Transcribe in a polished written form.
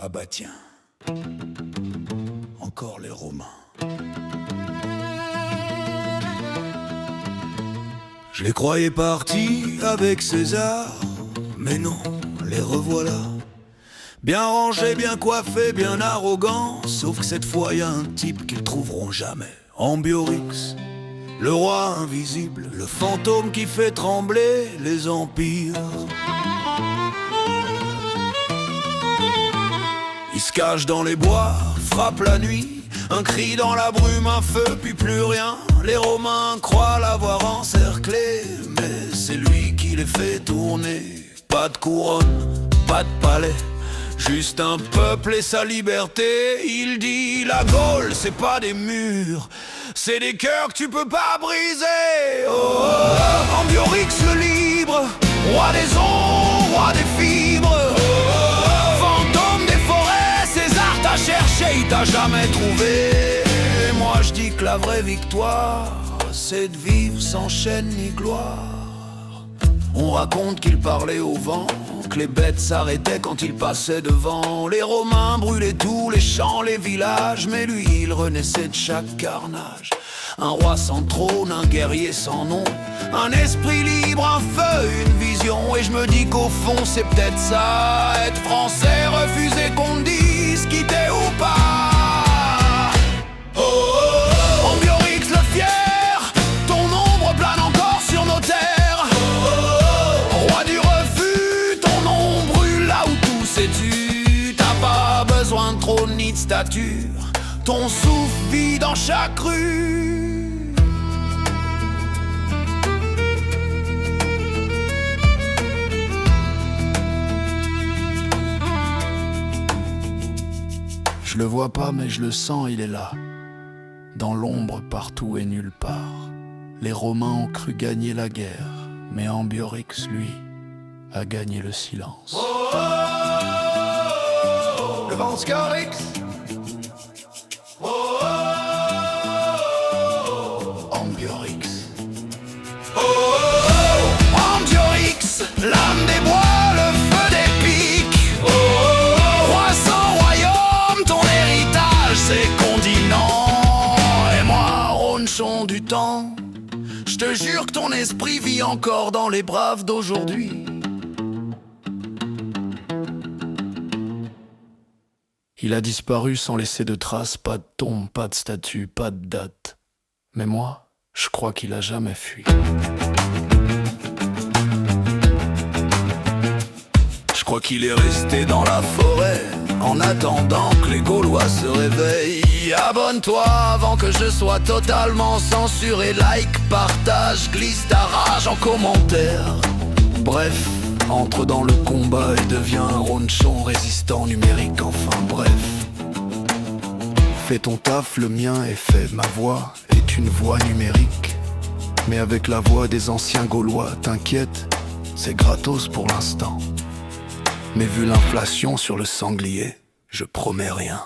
Ah bah tiens, encore les Romains. Je les croyais partis avec César, mais non, les revoilà. Bien rangés, bien coiffés, bien arrogants. Sauf que cette fois y a un type qu'ils trouveront jamais. Ambiorix, le roi invisible, le fantôme qui fait trembler les empires. Il se cache dans les bois, frappe la nuit, un cri dans la brume, un feu, puis plus rien. Les Romains croient l'avoir encerclé, mais c'est lui qui les fait tourner. Pas de couronne, pas de palais, juste un peuple et sa liberté. Il dit la Gaule, c'est pas des murs, c'est des cœurs que tu peux pas briser. Oh, oh, oh. Ambiorix le libre, roi des ondes, roi des fibres. Oh, oh, oh. Fantôme des forêts, César t'a cherché, il t'a jamais trouvé. Et moi je dis que la vraie victoire, c'est de vivre sans chaîne ni gloire. On raconte qu'il parlait au vent, que les bêtes s'arrêtaient quand il passait devant. Les Romains brûlaient tous les champs, les villages, mais lui il renaissait de chaque carnage. Un roi sans trône, un guerrier sans nom, un esprit libre, un feu, une vision. Et je me dis qu'au fond c'est peut-être ça, être français, refuser qu'on te dise quitter ou pas. Oh, oh, oh. Ambiorix le fier, ton ombre plane encore sur nos terres. Oh, oh, oh. Roi du refus, ton nom brûle là où tout s'est tu. T'as pas besoin de trône ni de stature, ton souffle vit dans chaque rue. Je le vois pas mais je le sens, il est là, dans l'ombre partout et nulle part. Les Romains ont cru gagner la guerre, mais Ambiorix, lui, a gagné le silence. Oh, oh, oh, le Vanscarix. Oh, oh, oh, Ambiorix. Oh, oh, oh, Ambiorix, l'âme des bois, le feu des pics. Oh, oh, oh, roi sans royaume, ton héritage, c'est continent. Et moi, ronchon du temps, je te jure que ton esprit vit encore dans les braves d'aujourd'hui. Il a disparu sans laisser de traces, pas de tombe, pas de statue, pas de date. Mais moi, je crois qu'il a jamais fui. Je crois qu'il est resté dans la forêt, en attendant que les Gaulois se réveillent. Abonne-toi avant que je sois totalement censuré. Like, partage, glisse ta rage en commentaire. Bref, entre dans le combat et deviens un ronchon résistant numérique. Enfin bref, fais ton taf, le mien est fait. Ma voix est une voix numérique, mais avec la voix des anciens Gaulois. T'inquiète, c'est gratos pour l'instant, mais vu l'inflation sur le sanglier, je promets rien.